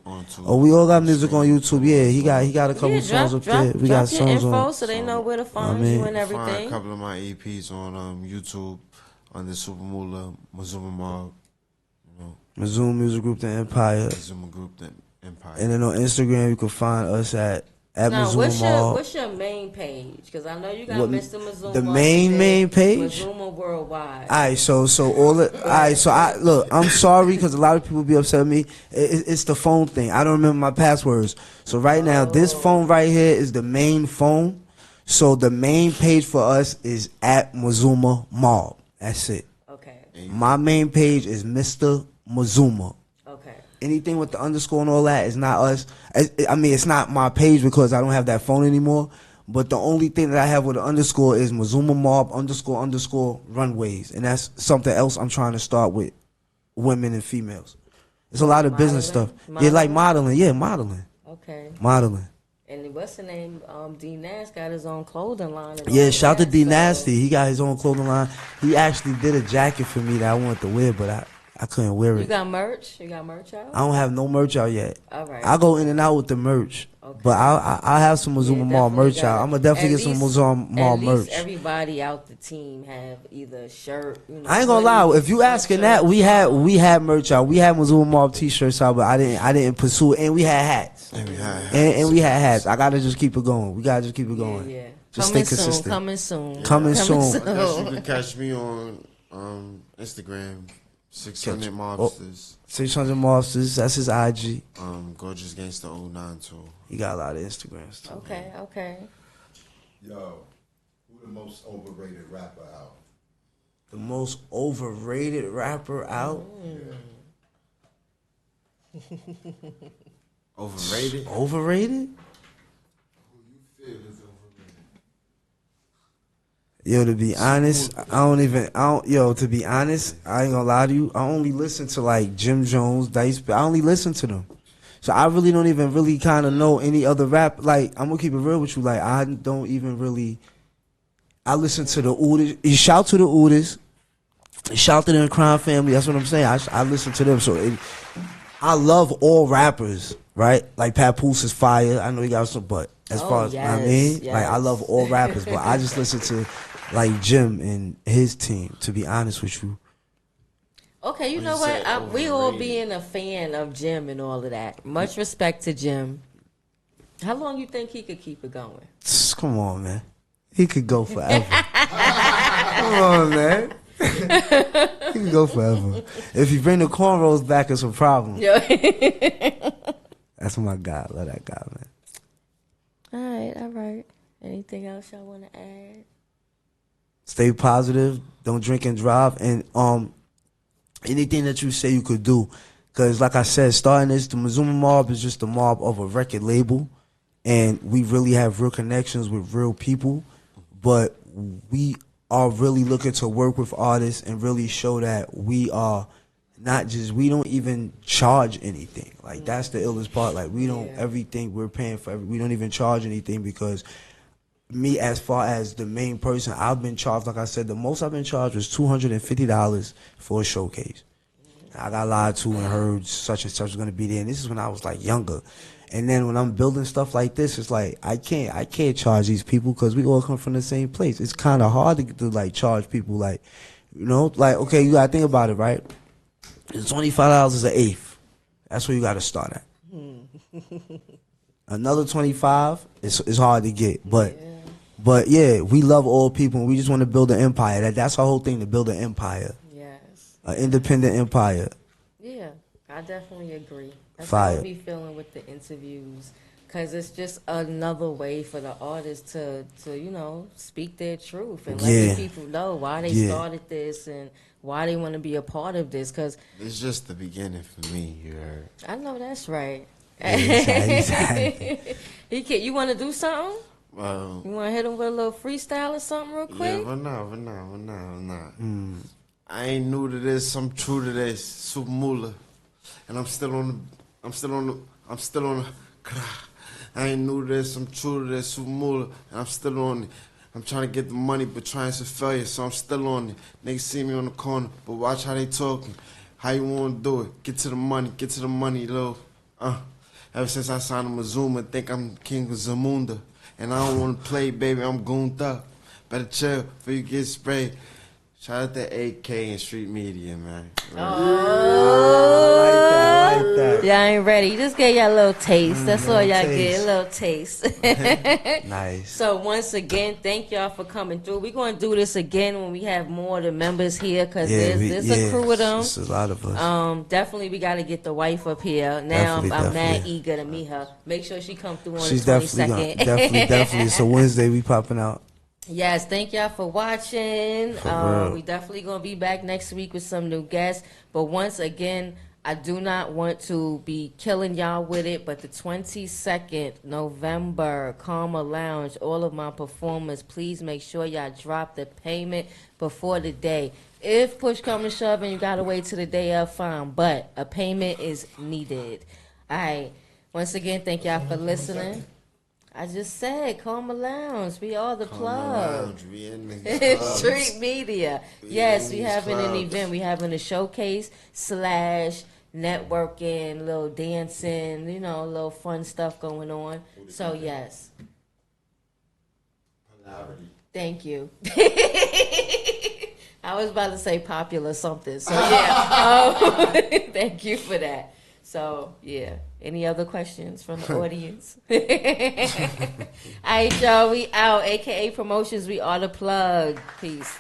Speaker 3: on YouTube.
Speaker 2: Oh, we all got music on YouTube. Yeah, he got a couple
Speaker 1: Yeah,
Speaker 2: songs up there. We got
Speaker 1: drop your
Speaker 2: songs
Speaker 1: info
Speaker 2: on.
Speaker 1: so they know where to
Speaker 2: I
Speaker 1: find
Speaker 2: mean,
Speaker 1: you and
Speaker 3: Find a
Speaker 1: everything.
Speaker 3: couple of my EPs on YouTube under Super Mula, Mazuma Mobb, you know,
Speaker 2: Mazuma Music Group, The Empire.
Speaker 3: Mazuma Group, the Empire.
Speaker 2: And then on Instagram, you can find us at
Speaker 1: Now,
Speaker 2: Mazuma
Speaker 1: what's your main page? Because I know you got
Speaker 2: What-
Speaker 1: Mr. Mazuma.
Speaker 2: the main page?
Speaker 1: Mazuma Worldwide.
Speaker 2: All right, so I'm sorry because a lot of people be upset with me. It's the phone thing. I don't remember my passwords. So right now, this phone right here is the main phone. So the main page for us is at Mazuma Mobb. That's it.
Speaker 1: Okay.
Speaker 2: My main page is Mr. Mazuma.
Speaker 1: Okay.
Speaker 2: Anything with the underscore and all that is not us. I mean, it's not my page because I don't have that phone anymore. But the only thing that I have with the underscore is Mazuma Mobb __ runways. And that's something else I'm trying to start with women and females. It's a lot of business stuff. Yeah, like modeling. Yeah, modeling.
Speaker 1: Okay.
Speaker 2: Modeling.
Speaker 1: And what's the name? D Nas got his own clothing line. And
Speaker 2: Yeah,
Speaker 1: all
Speaker 2: shout to
Speaker 1: that,
Speaker 2: D
Speaker 1: so-
Speaker 2: Nasty. He got his own clothing line. He actually did a jacket for me that I wanted to wear, but I couldn't wear
Speaker 1: You
Speaker 2: it.
Speaker 1: got merch? You got merch out?
Speaker 2: I don't have no merch out yet.
Speaker 1: All right.
Speaker 2: I go in and out with the merch.
Speaker 1: Okay.
Speaker 2: But I'll have some Mazuma Mobb merch out. I'm going to definitely get some Mazuma Mobb merch.
Speaker 1: At least everybody out the team have either a shirt. You know,
Speaker 2: I ain't gonna lie. If you asking that, we had merch out. We had Mazuma Mobb t-shirts out, but I didn't pursue it. And we had hats.
Speaker 3: And we had
Speaker 2: And we had hats. I gotta just keep it going. We gotta just keep it going.
Speaker 1: Yeah.
Speaker 2: Just
Speaker 1: Coming
Speaker 2: stay consistent.
Speaker 1: soon. Coming soon.
Speaker 2: Coming soon.
Speaker 3: I guess you can catch me on Instagram, 600 Mobsters.
Speaker 2: 600 Mobsters. That's his IG.
Speaker 3: Gorgeous Gangster 09 too.
Speaker 2: He got a lot of Instagrams too.
Speaker 1: Okay. Okay.
Speaker 4: Yo, who the most overrated rapper out?
Speaker 2: The most overrated rapper out.
Speaker 3: Overrated?
Speaker 2: Overrated?
Speaker 4: Who you feel is overrated?
Speaker 2: Yo, to be honest, to be honest, I ain't gonna lie to you. I only listen to like Jim Jones, Dice. I only listen to them. So I really don't even really kind of know any other rap. Like, I'm gonna keep it real with you. Like, I don't even really. I listen to the Udis. You shout to the Udis. Shout to the Crime Family. That's what I'm saying. I listen to them. So I love all rappers, right? Like Papoose is fire. I know he got some, but as far as I mean, like I love all rappers, but I just listen to like Jim and his team. To be honest with you.
Speaker 1: Okay, you
Speaker 3: When
Speaker 1: know
Speaker 3: you say
Speaker 1: what? We all
Speaker 3: overrated.
Speaker 1: being a fan of Jim and all of that. Much respect to Jim. How long you think he could keep it going?
Speaker 2: Come on, man. He could go forever. Come on, man. He could go forever. If you bring the cornrows back, it's a problem.
Speaker 1: Yeah.
Speaker 2: That's my guy. Love that guy, man.
Speaker 1: All right. Anything else y'all want to add?
Speaker 2: Stay positive. Don't drink and drive. And anything that you say you could do. Because like I said, starting this, the Mazuma Mobb is just the mob of a record label. And we really have real connections with real people. But we are really looking to work with artists and really show that we are not just, we don't even charge anything. Like, that's the illest part. Like, we don't, everything we're paying for, we don't even charge anything because me, as far as the main person, I've been charged, like I said, the most I've been charged was $250 for a showcase. I got lied to and heard such and such was going to be there. And this is when I was like younger. And then when I'm building stuff like this, it's like I can't charge these people because we all come from the same place. It's kind of hard to like charge people, like, you know, like, okay, you gotta think about it, right? It's $25 is an eighth. That's where you gotta start at. Another 25 is hard to get, but yeah, we love all people and we just want to build an empire. That's our whole thing, to build an empire,
Speaker 1: Yes.
Speaker 2: an independent empire.
Speaker 1: Yeah, I definitely agree. That's
Speaker 2: Fire.
Speaker 1: how I be feeling with the interviews, because it's just another way for the artists to you know, speak their truth and let
Speaker 2: Yeah.
Speaker 1: the people know why they started this and why they want to be a part of this. Because
Speaker 3: It's just the beginning for me, you heard.
Speaker 1: I know that's right.
Speaker 2: Exactly.
Speaker 1: You want to do something?
Speaker 3: Well,
Speaker 1: You want to hit him with a little freestyle or something real
Speaker 3: yeah,
Speaker 1: quick?
Speaker 3: but nah. I ain't new to this. I'm true to this. Super Mula, and I'm still on the. I ain't new to this. I'm true to this. Super Mula, and I'm still on it. I'm trying to get the money, but trying to failure, so I'm still on it. Niggas see me on the corner, but watch how they talking. How you want to do it? Get to the money, little. Ever since I signed to Mazuma, think I'm king of Zamunda. And I don't want to play, baby, I'm gooned up. Better chill before you get sprayed. Shout out to AK and Street Media, man.
Speaker 2: I like that.
Speaker 1: Y'all ain't ready. Just gave y'all a little taste. That's all y'all
Speaker 2: taste.
Speaker 1: get, a little taste.
Speaker 2: Nice.
Speaker 1: So once again, thank y'all for coming through. We're going to do this again when we have more of the members here because there's a crew of them.
Speaker 2: It's a lot of us.
Speaker 1: Definitely we got to get the wife up here. Now I'm mad
Speaker 2: Definitely.
Speaker 1: eager to meet her. Make sure she come through on
Speaker 2: She's
Speaker 1: the 22nd.
Speaker 2: definitely. It's a Wednesday. We popping out.
Speaker 1: Yes, thank y'all for watching.
Speaker 2: real.
Speaker 1: We definitely going to be back next week with some new guests. But once again, I do not want to be killing y'all with it, but the 22nd November, Karma Lounge, all of my performers, please make sure y'all drop the payment before the day. If push come to shove and you got to wait till the day of, fine, but a payment is needed. All right. Once again, thank y'all for listening. I just said, Karma Lounge. We are the plug.
Speaker 3: Lounge, we in the clubs.
Speaker 1: Street Media.
Speaker 3: We
Speaker 1: Yes,
Speaker 3: in
Speaker 1: we
Speaker 3: these
Speaker 1: having an
Speaker 3: clubs.
Speaker 1: event. We having a showcase / networking, little dancing, little fun stuff going on. So yes,
Speaker 3: Polarity.
Speaker 1: thank you. I was about to say popular something. So yeah, thank you for that. So yeah, any other questions from the audience? All right, y'all, we out. AKA Promotions, we are the plug. Peace.